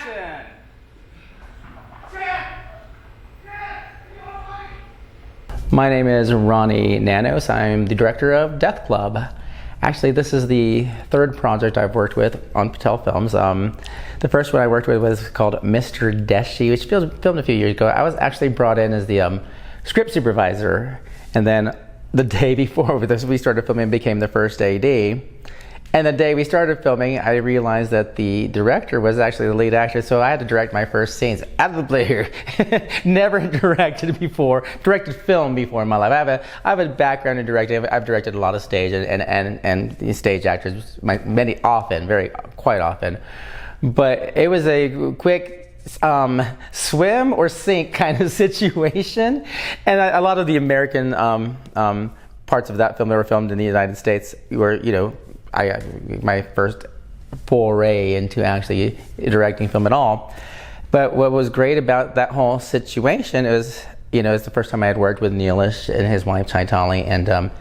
Action! My name is Ronnie Nanos. I'm the director of Deathclub. Actually, this is the third project I've worked with on Patel Films. The first one I worked with was called Mr. Deshi, which filmed a few years ago. I was actually brought in as the script supervisor, and then the day before we started filming became the first AD. And the day we started filming, I realized that the director was actually the lead actor, so I had to direct my first scenes out of the blue. Never directed film before in my life. I have a background in directing. I've directed a lot of stage and stage actors, quite often. But it was a quick swim or sink kind of situation, and a lot of the American parts of that film that were filmed in the United States were, my first foray into actually directing film at all. But what was great about that whole situation is, it's the first time I had worked with Neelish and his wife Chaitali, and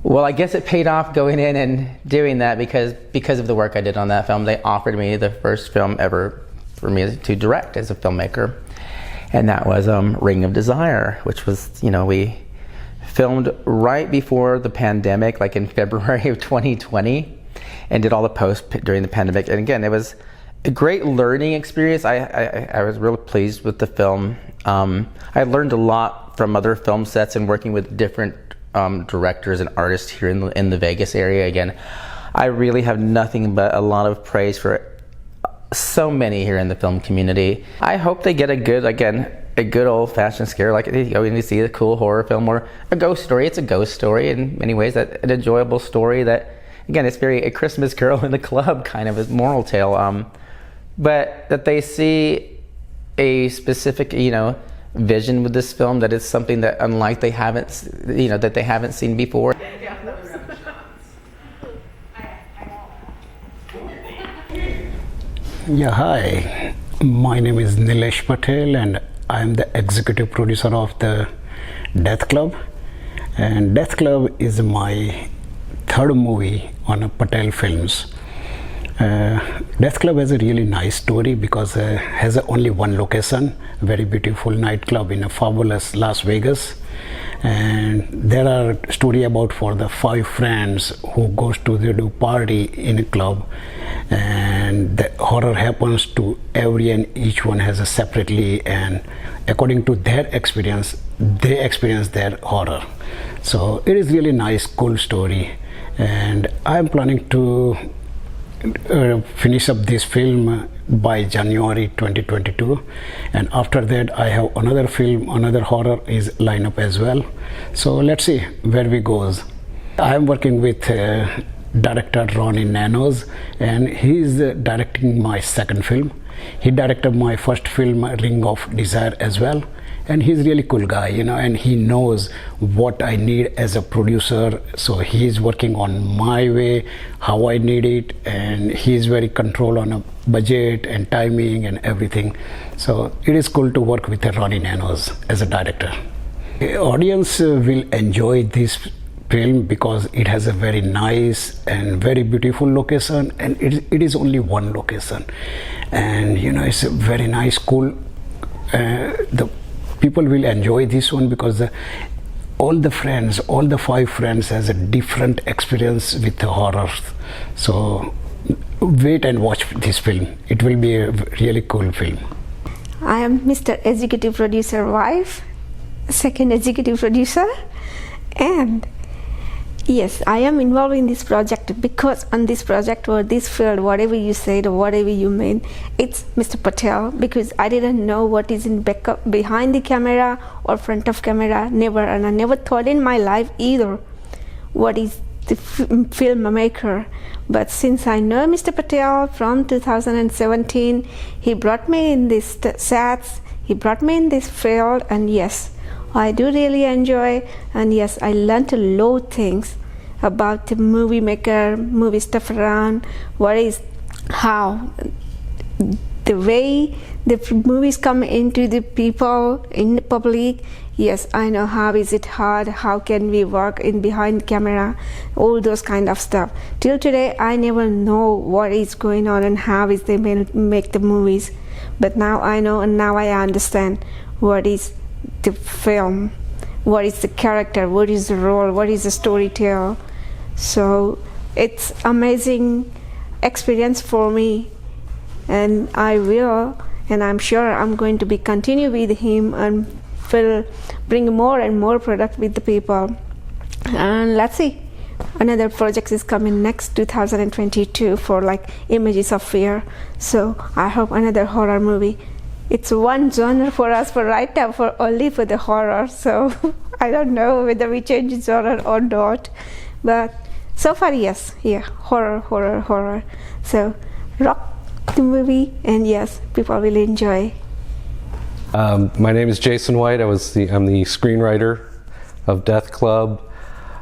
well, I guess it paid off going in and doing that because of the work I did on that film. They offered me the first film ever for me to direct as a filmmaker, and that was Ring of Desire, which was, we filmed right before the pandemic, like in February of 2020, and did all the post during the pandemic. And again, it was a great learning experience. I was really pleased with the film. I learned a lot from other film sets and working with different directors and artists here in the Vegas area. Again, I really have nothing but a lot of praise for so many here in the film community. I hope they get a good old-fashioned scare, like when you see a cool horror film or a ghost story. It's a ghost story in many ways, an enjoyable story that, again, it's very a Christmas Carol in the Club kind of a moral tale, but that they see a specific, vision with this film, that is something that unlike they haven't seen before. Yeah, hi. My name is Nilesh Patel, and I am the executive producer of the Deathclub. And Deathclub is my third movie on Patel Films. Deathclub has a really nice story because it has only one location, very beautiful nightclub in a fabulous Las Vegas. And there are story about for the 5 friends who goes to do party in a club, and the horror happens to every and each one has a separately, and according to their experience, they experience their horror. So it is really nice, cool story, and I'm planning to finish up this film by January 2022, and after that I have another film, another horror is lined up as well. So let's see where we goes. I'm working with director Ronnie Nanos, and he's directing my second film. He directed my first film, Ring of Desire, as well. And he's really cool guy, and he knows what I need as a producer. So he's working on my way, how I need it, and he's very control on a budget and timing and everything. So it is cool to work with Ronnie Nanos as a director. The audience will enjoy this film because it has a very nice and very beautiful location, and it is only one location, and it's a very nice, cool. The people will enjoy this one because all the 5 friends has a different experience with the horror. So wait and watch this film. It will be a really cool film. I am Mr. Executive Producer wife, second executive producer, and yes, I am involved in this project because on this project or this field, whatever you said or whatever you mean, it's Mr. Patel, because I didn't know what is in behind the camera or front of camera, never, and I never thought in my life either what is the filmmaker. But since I know Mr. Patel from 2017, he brought me in this sets, he brought me in this field, and yes, I do really enjoy, and yes, I learned a lot of things about the movie maker, movie stuff around, how the way the movies come into the people in the public. Yes, I know how is it hard, how can we work in behind camera, all those kind of stuff. Till today, I never know what is going on and how is they make the movies. But now I know, and now I understand what is the film, what is the character, what is the role, what is the storyteller. So it's amazing experience for me, and I will, and I'm sure I'm going to be continue with him and will bring more and more product with the people. And let's see, another project is coming next 2022 for like Images of Fear. So I hope another horror movie. It's one genre for us for right now, for only for the horror. So I don't know whether we change genre or not, but so far yes, yeah, horror. So rock the movie, and yes, people will enjoy. My name is Jason White. I'm the screenwriter of Deathclub.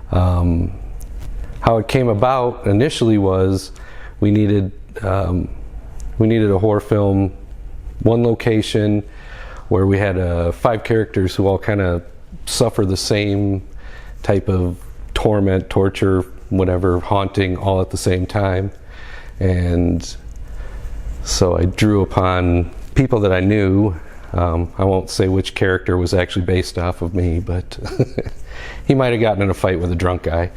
How it came about initially was we needed a horror film, one location where we had 5 characters who all kind of suffer the same type of torment, torture, whatever, haunting all at the same time. And so I drew upon people that I knew. I won't say which character was actually based off of me, but he might have gotten in a fight with a drunk guy.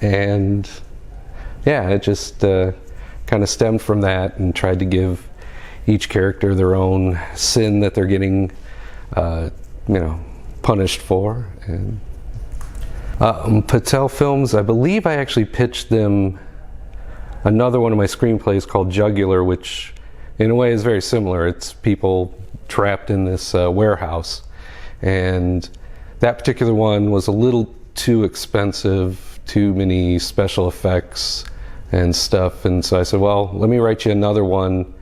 And yeah, it just kind of stemmed from that, and tried to give each character their own sin that they're getting punished for. And Patel Films, I believe I actually pitched them another one of my screenplays called Jugular, which in a way is very similar. It's people trapped in this warehouse, and that particular one was a little too expensive, too many special effects and stuff, and so I said, well, let me write you another one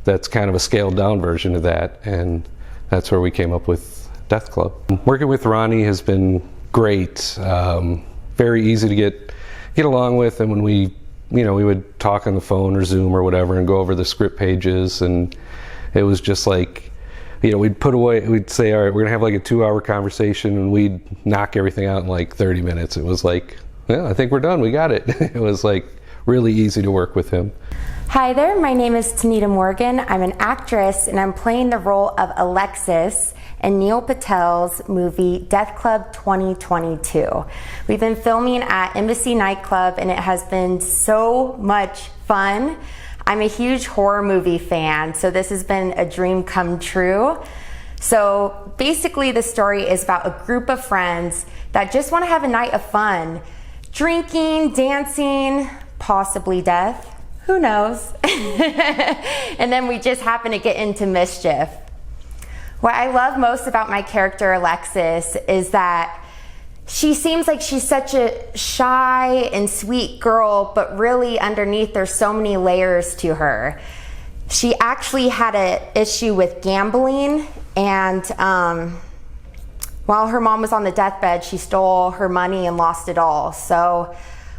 that's kind of a scaled down version of that, and that's where we came up with Deathclub. Working with Ronnie has been great, very easy to get along with, and when we would talk on the phone or Zoom or whatever and go over the script pages, and it was just like, we'd say, all right, we're gonna have like a 2-hour conversation, and we'd knock everything out in like 30 minutes. It was like, yeah, I think we're done, we got it. It was like really easy to work with him. Hi there, my name is Tanita Morgan. I'm an actress, and I'm playing the role of Alexis in Neil Patel's movie Deathclub 2022. We've been filming at Embassy Nightclub, and it has been so much fun. I'm a huge horror movie fan, so this has been a dream come true. So basically the story is about a group of friends that just want to have a night of fun. Drinking, dancing, possibly death, who knows? And then we just happen to get into mischief. What I love most about my character Alexis is that she seems like she's such a shy and sweet girl, but really underneath there's so many layers to her. She actually had an issue with gambling, and while her mom was on the deathbed, she stole her money and lost it all. So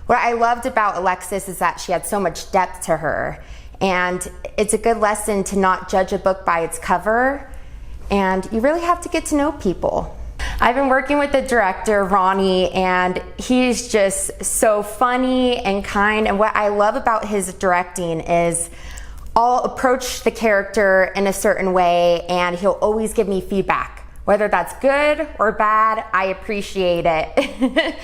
what I loved about Alexis is that she had so much depth to her, and it's a good lesson to not judge a book by its cover, and you really have to get to know people. I've been working with the director, Ronnie, and he's just so funny and kind, and what I love about his directing is I'll approach the character in a certain way, and he'll always give me feedback. Whether that's good or bad, I appreciate it.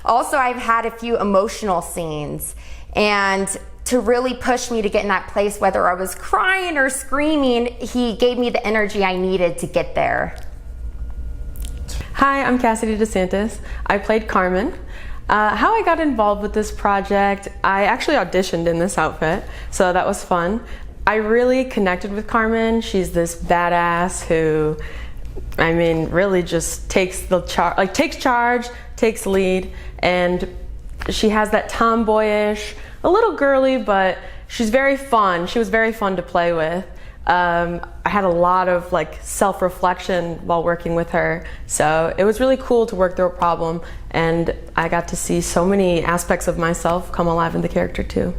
Also, I've had a few emotional scenes, and to really push me to get in that place, whether I was crying or screaming, he gave me the energy I needed to get there. Hi, I'm CASSIDY DESANTIS. I played Carmen. How I got involved with this project, I actually auditioned in this outfit, so that was fun. I really connected with Carmen. She's this badass who, I mean, really just takes charge, takes lead, and she has that tomboyish, a little girly, but she's very fun. She was very fun to play with. I had a lot of self-reflection while working with her, so it was really cool to work through a problem, and I got to see so many aspects of myself come alive in the character too.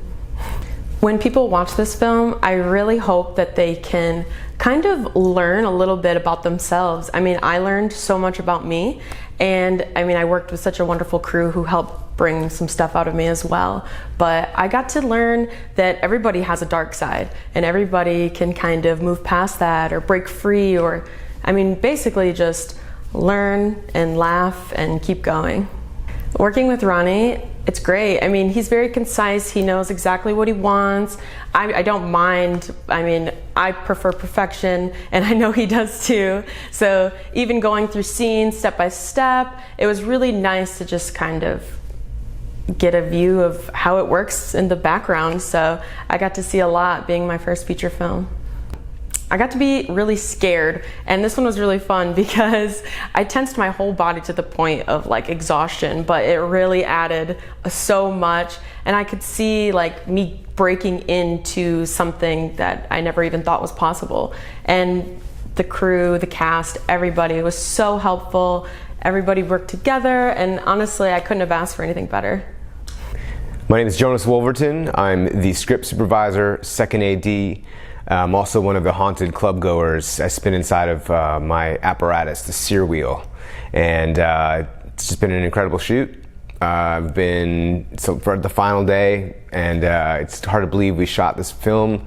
When people watch this film, I really hope that they can kind of learn a little bit about themselves. I mean, I learned so much about me, and I mean, I worked with such a wonderful crew who helped bring some stuff out of me as well. But I got to learn that everybody has a dark side, and everybody can kind of move past that or break free, or, I mean, basically just learn and laugh and keep going. Working with Ronnie, it's great. I mean, he's very concise. He knows exactly what he wants. I don't mind. I mean, I prefer perfection, and I know he does too. So even going through scenes step by step, it was really nice to just kind of get a view of how it works in the background. So I got to see a lot being my first feature film. I got to be really scared, and this one was really fun because I tensed my whole body to the point of like exhaustion, but it really added so much, and I could see like me breaking into something that I never even thought was possible. And the crew, the cast, everybody was so helpful. Everybody worked together, and honestly, I couldn't have asked for anything better. My name is Jonas Wolverton. I'm the script supervisor, second AD. I'm also one of the haunted club goers. I spin inside of my apparatus, the sear wheel, and it's just been an incredible shoot. I've been for the final day, and it's hard to believe we shot this film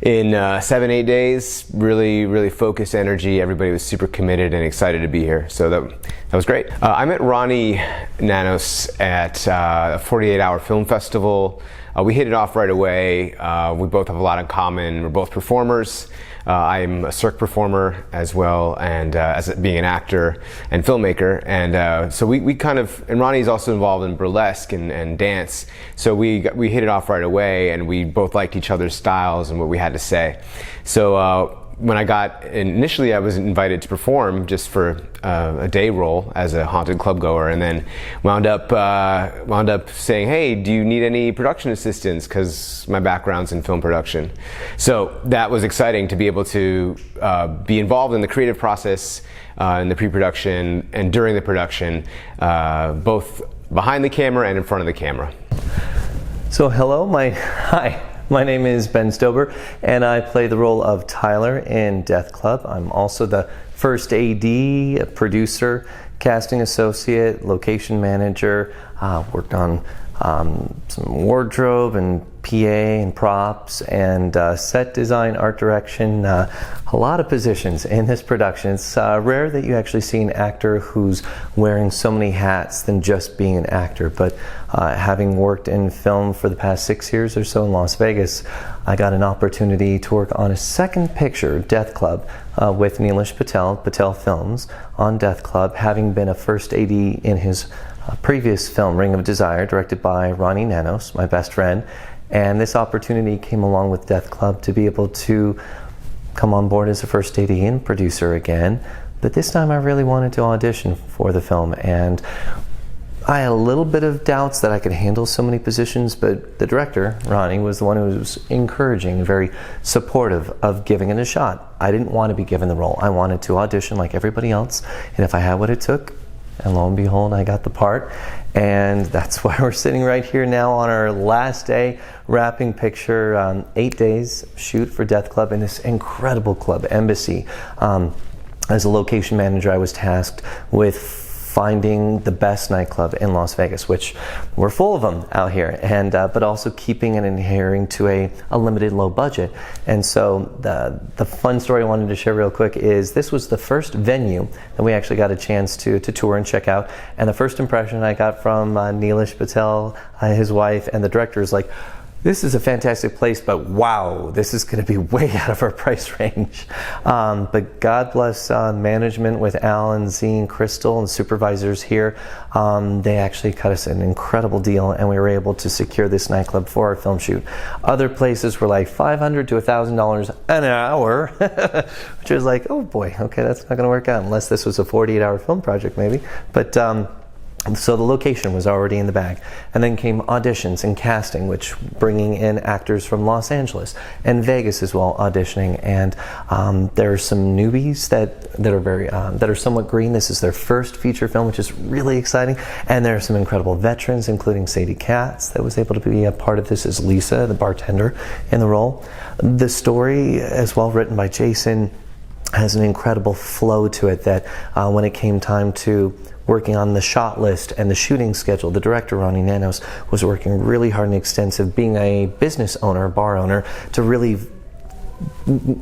in 7-8 days. Really focused energy. Everybody was super committed and excited to be here, so that was great. I met Ronnie Nanos at a 48-hour film festival. We hit it off right away. We both have a lot in common. We're both performers. I'm a cirque performer as well, and as being an actor and filmmaker. And so we kind of, and Ronnie's also involved in burlesque and dance. So we hit it off right away, and we both liked each other's styles and what we had to say. So when initially I was invited to perform just for a day role as a haunted club goer, and then wound up saying, hey, do you need any production assistance? Because my background's in film production. So that was exciting to be able to be involved in the creative process, in the pre-production and during the production, both behind the camera and in front of the camera. So hi. My name is Ben Stober, and I play the role of Tyler in Deathclub. I'm also the first AD, producer, casting associate, location manager, worked on some wardrobe and PA and props and set design, art direction, a lot of positions in this production. It's rare that you actually see an actor who's wearing so many hats than just being an actor, but having worked in film for the past 6 years or so in Las Vegas, I got an opportunity to work on a second picture, Deathclub, with Patel Films on Deathclub, having been a first AD in his previous film, Ring of Desire, directed by Ronnie Nanos, my best friend. And this opportunity came along with Deathclub to be able to come on board as a first AD and producer again. But this time I really wanted to audition for the film, and I had a little bit of doubts that I could handle so many positions, but the director, Ronnie, was the one who was encouraging, very supportive of giving it a shot. I didn't want to be given the role. I wanted to audition like everybody else, and if I had what it took, and lo and behold, I got the part. And that's why we're sitting right here now on our last day, wrapping picture, 8 days shoot for Deathclub in this incredible club, Embassy. As a location manager, I was tasked with finding the best nightclub in Las Vegas, which we're full of them out here, and but also keeping and adhering to a limited low budget. And so the fun story I wanted to share real quick is this was the first venue that we actually got a chance to tour and check out, and the first impression I got from Neelish Patel, his wife, and the director is like, this is a fantastic place, but wow, this is going to be way out of our price range. But God bless management with Alan, Z, and Crystal, and supervisors here. They actually cut us an incredible deal, and we were able to secure this nightclub for our film shoot. Other places were like $500 to $1,000 an hour, which was like, oh boy, okay, that's not going to work out unless this was a 48-hour film project maybe. But So the location was already in the bag, and then came auditions and casting, which bringing in actors from Los Angeles and Vegas as well auditioning. And there are some newbies that are very that are somewhat green. This is their first feature film, which is really exciting. And there are some incredible veterans, including Sadie Katz, that was able to be a part of this as Lisa, the bartender, in the role. The story, as well, written by Jason, has an incredible flow to it. That when it came time to working on the shot list and the shooting schedule, the director, Ronnie Nanos, was working really hard and extensive, being a business owner, bar owner, to really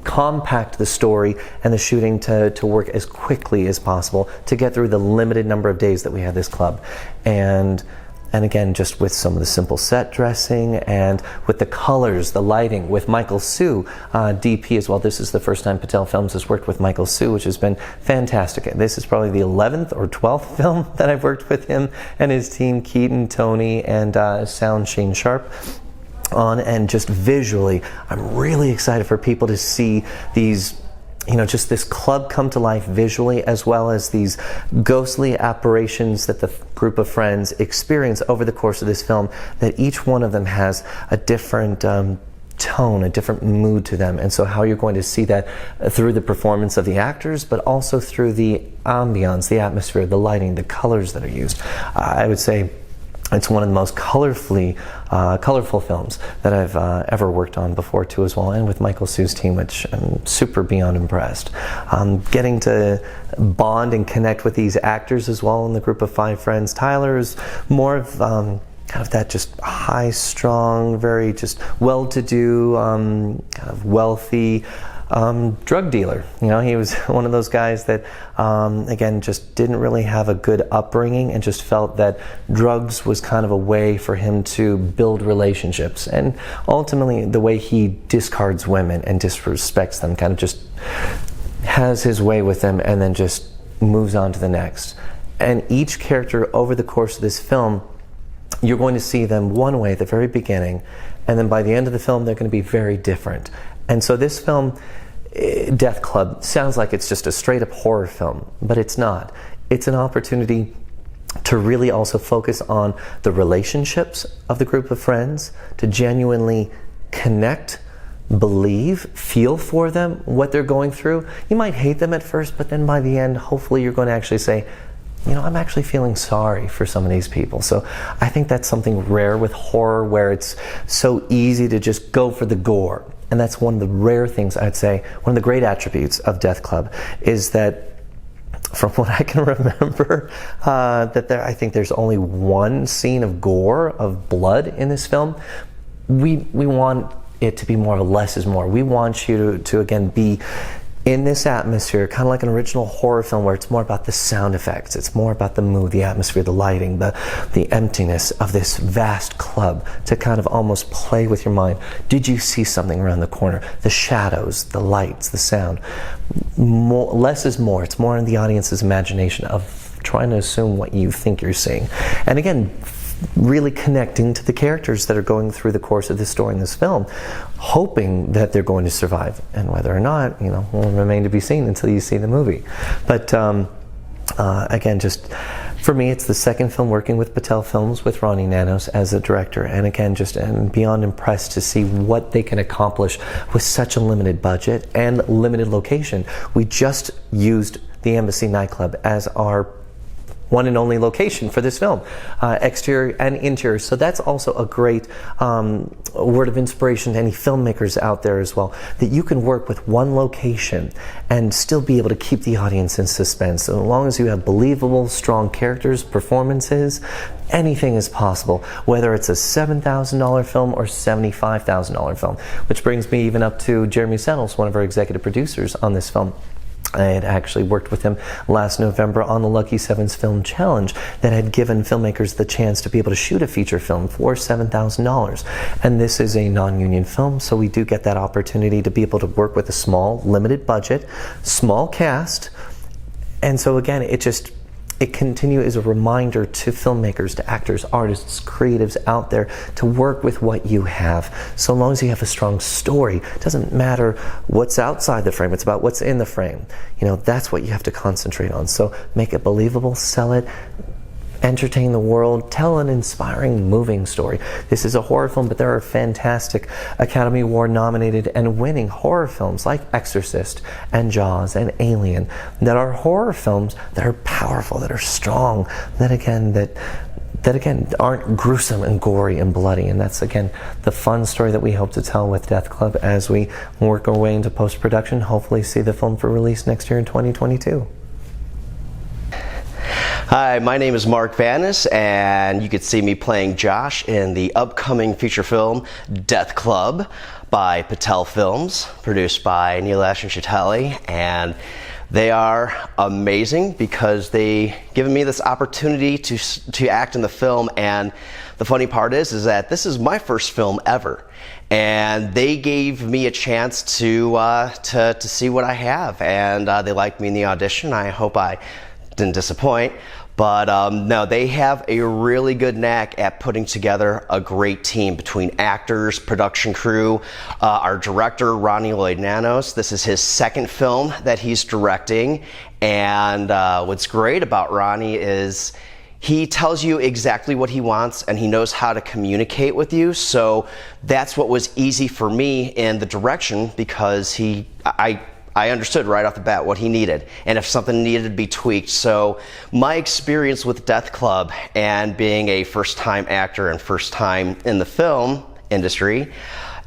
compact the story and the shooting to work as quickly as possible to get through the limited number of days that we had this club. And again, just with some of the simple set dressing and with the colors, the lighting, with Michael Sue, DP as well. This is the first time Patel Films has worked with Michael Sue, which has been fantastic. This is probably the 11th or 12th film that I've worked with him and his team, Keaton, Tony, and sound Shane Sharp on. And just visually, I'm really excited for people to see these, just this club come to life visually, as well as these ghostly apparitions that the group of friends experience over the course of this film, that each one of them has a different tone, a different mood to them. And so how you're going to see that through the performance of the actors, but also through the ambiance, the atmosphere, the lighting, the colors that are used. I would say it's one of the most colorful films that I've ever worked on before too as well, and with Michael Sue's team, which I'm super beyond impressed. Getting to bond and connect with these actors as well in the group of 5 friends. Tyler is more of kind of that just high-strung, very just well-to-do, kind of wealthy drug dealer. He was one of those guys that, again, just didn't really have a good upbringing and just felt that drugs was kind of a way for him to build relationships. And ultimately, the way he discards women and disrespects them, kind of just has his way with them and then just moves on to the next. And each character over the course of this film, you're going to see them one way at the very beginning, and then by the end of the film, they're going to be very different. And so this film, Deathclub, sounds like it's just a straight-up horror film, but it's not. It's an opportunity to really also focus on the relationships of the group of friends, to genuinely connect, believe, feel for them, what they're going through. You might hate them at first, but then by the end, hopefully you're going to actually say, I'm actually feeling sorry for some of these people. So I think that's something rare with horror, where it's so easy to just go for the gore. And that's one of the rare things, I'd say, one of the great attributes of Deathclub, is that from what I can remember, I think there's only one scene of gore, of blood in this film. We want it to be more of a less is more. We want you to again be in this atmosphere, kind of like an original horror film, where it's more about the sound effects, it's more about the mood, the atmosphere, the lighting, the emptiness of this vast club, to kind of almost play with your mind. Did you see something around the corner? The shadows, the lights, the sound. Less is more. It's more in the audience's imagination of trying to assume what you think you're seeing. And again, really connecting to the characters that are going through the course of this story in this film, hoping that they're going to survive. And whether or not, will remain to be seen until you see the movie. But again, just for me, it's the second film working with Patel Films with Ronnie Nanos as a director. And again, just am beyond impressed to see what they can accomplish with such a limited budget and limited location. We just used the Embassy nightclub as our one and only location for this film, exterior and interior. So that's also a great word of inspiration to any filmmakers out there as well, that you can work with one location and still be able to keep the audience in suspense. So as long as you have believable, strong characters, performances, anything is possible, whether it's a $7,000 film or $75,000 film, which brings me even up to Jeremy Settles, one of our executive producers on this film. I had actually worked with him last November on the Lucky Sevens Film Challenge that had given filmmakers the chance to be able to shoot a feature film for $7,000. And this is a non-union film, so we do get that opportunity to be able to work with a small, limited budget, small cast. And so again, it continues as a reminder to filmmakers, to actors, artists, creatives out there, to work with what you have. So long as you have a strong story, it doesn't matter what's outside the frame, it's about what's in the frame. That's what you have to concentrate on. So make it believable, sell it, entertain the world, tell an inspiring, moving story. This is a horror film, but there are fantastic Academy Award nominated and winning horror films like Exorcist and Jaws and Alien that are horror films that are powerful, that are strong, that again aren't gruesome and gory and bloody. And that's again the fun story that we hope to tell with Deathclub as we work our way into post-production, hopefully see the film for release next year in 2022. Hi, my name is Mark Vanis, and you could see me playing Josh in the upcoming feature film Deathclub by Patel Films, produced by Neil Ashen-Chatelli, and they are amazing because they given me this opportunity to act in the film. And the funny part is that this is my first film ever, and they gave me a chance to see what I have, and they liked me in the audition. I hope I didn't disappoint. But no, they have a really good knack at putting together a great team between actors, production crew, our director, Ronnie Nanos. This is his second film that he's directing. And what's great about Ronnie is he tells you exactly what he wants, and he knows how to communicate with you. So that's what was easy for me in the direction, because I understood right off the bat what he needed, and if something needed to be tweaked. So my experience with Deathclub and being a first-time actor and first time in the film industry,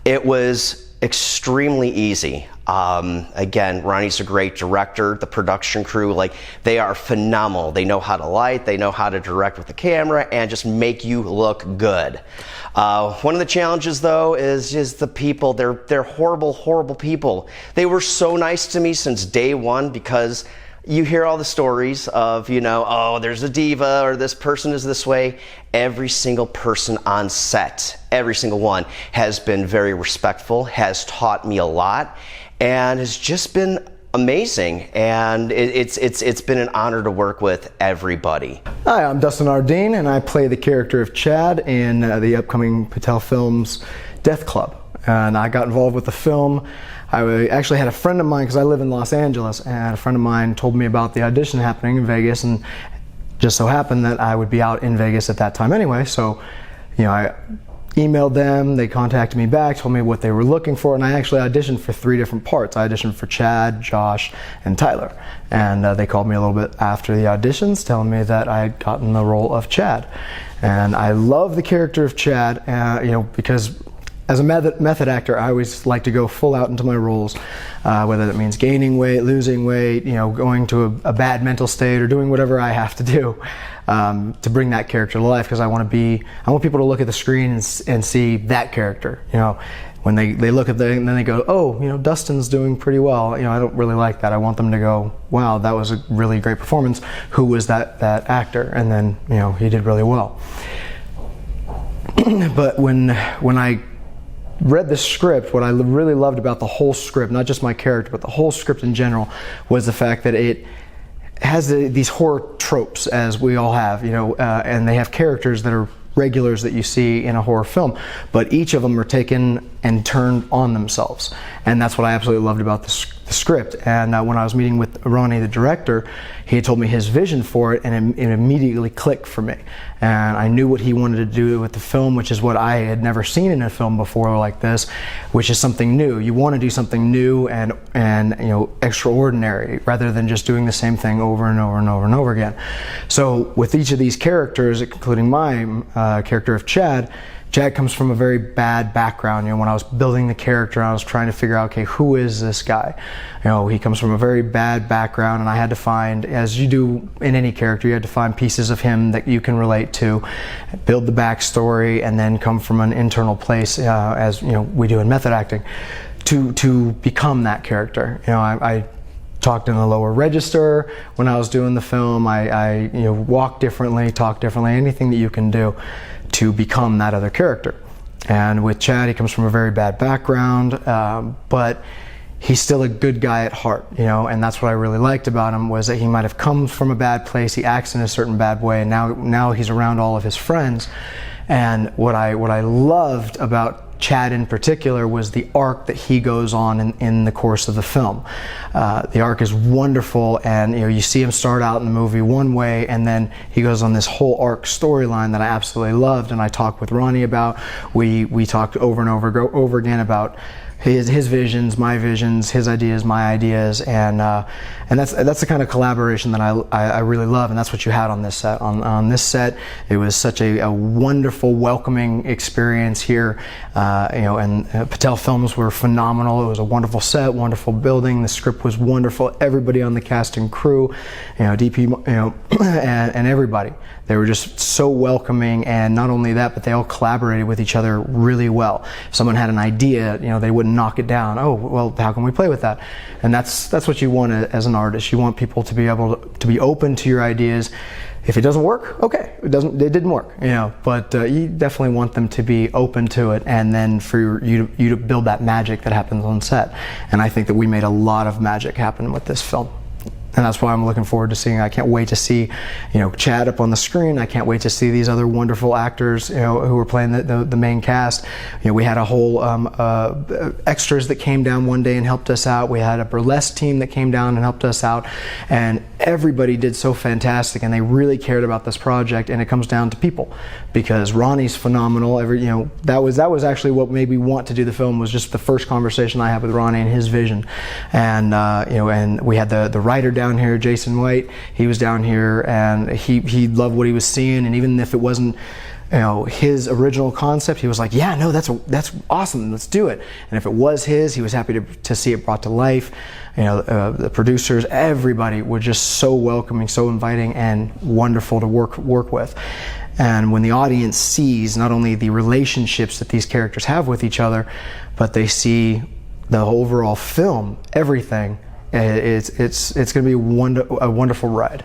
it was extremely easy. Again, Ronnie's a great director. The production crew, they are phenomenal. They know how to light, they know how to direct with the camera, and just make you look good. One of the challenges, though, is just the people. They're horrible, horrible people. They were so nice to me since day one, because you hear all the stories of, oh, there's a diva, or this person is this way. Every single person on set, every single one, has been very respectful, has taught me a lot, and has just been amazing. And it's been an honor to work with everybody. Hi, I'm Dustin ARDINE, and I play the character of Chad in the upcoming Patel Films Deathclub. And I got involved with the film. I actually had a friend of mine, because I live in Los Angeles, and a friend of mine told me about the audition happening in Vegas, and just so happened that I would be out in Vegas at that time anyway. So, I emailed them, they contacted me back, told me what they were looking for, and I actually auditioned for 3 different parts. I auditioned for Chad, Josh, and Tyler. And they called me a little bit after the auditions, telling me that I had gotten the role of Chad. And I love the character of Chad, because as a method actor, I always like to go full out into my roles, whether that means gaining weight, losing weight, going to a bad mental state, or doing whatever I have to do to bring that character to life, because I want people to look at the screen and see that character. When they look at and then they go, oh, Dustin's doing pretty well. I don't really like that. I want them to go, wow, that was a really great performance. Who was that actor? And then, he did really well. But when I read the script, what I really loved about the whole script, not just my character, but the whole script in general, was the fact that it has these horror tropes, as we all have, and they have characters that are regulars that you see in a horror film, but each of them are taken and turned on themselves. And that's what I absolutely loved about the script. And when I was meeting with Ronnie, the director, he told me his vision for it, and it immediately clicked for me. And I knew what he wanted to do with the film, which is what I had never seen in a film before like this, which is something new. You want to do something new and extraordinary, rather than just doing the same thing over and over and over and over again. So with each of these characters, including my character of Chad comes from a very bad background. When I was building the character, I was trying to figure out, okay, who is this guy? He comes from a very bad background, and I had to find, as you do in any character, you had to find pieces of him that you can relate to, build the backstory, and then come from an internal place, as we do in method acting, to become that character. I talked in a lower register when I was doing the film. I walk differently, talk differently, anything that you can do to become that other character. And with Chad, he comes from a very bad background, but he's still a good guy at heart, and that's what I really liked about him, was that he might have come from a bad place, he acts in a certain bad way, and now he's around all of his friends. And what I loved about Chad in particular was the arc that he goes on in the course of the film. The arc is wonderful, and you see him start out in the movie one way, and then he goes on this whole arc storyline that I absolutely loved, and I talked with Ronnie about. We talked over and over again about his visions, my visions, his ideas, my ideas, and that's the kind of collaboration that I really love, and that's what you had on this set. On this set, it was such a wonderful, welcoming experience here, and Patel Films were phenomenal. It was a wonderful set, wonderful building. The script was wonderful. Everybody on the cast and crew, DP, and everybody. They were just so welcoming, and not only that, but they all collaborated with each other really well. If someone had an idea, they wouldn't knock it down. Oh, well, how can we play with that? And that's what you want as an artist. You want people to be able to be open to your ideas. If it doesn't work, okay, it didn't work, but you definitely want them to be open to it, and then for you to build that magic that happens on set. And I think that we made a lot of magic happen with this film. And that's why I'm looking forward to seeing. I can't wait to see, Chad up on the screen. I can't wait to see these other wonderful actors, who were playing the main cast. We had a whole extras that came down one day and helped us out. We had a burlesque team that came down and helped us out, and everybody did so fantastic. And they really cared about this project. And it comes down to people, because Ronnie's phenomenal. That was actually what made me want to do the film, was just the first conversation I had with Ronnie and his vision. And and we had the writer down here, Jason White. He was down here, and he loved what he was seeing, and even if it wasn't his original concept, he was like, yeah, no, that's awesome, let's do it. And if it was his, he was happy to see it brought to life. The producers, everybody were just so welcoming, so inviting, and wonderful to work with. And when the audience sees not only the relationships that these characters have with each other, but they see the overall film, everything, it's going to be a wonderful ride.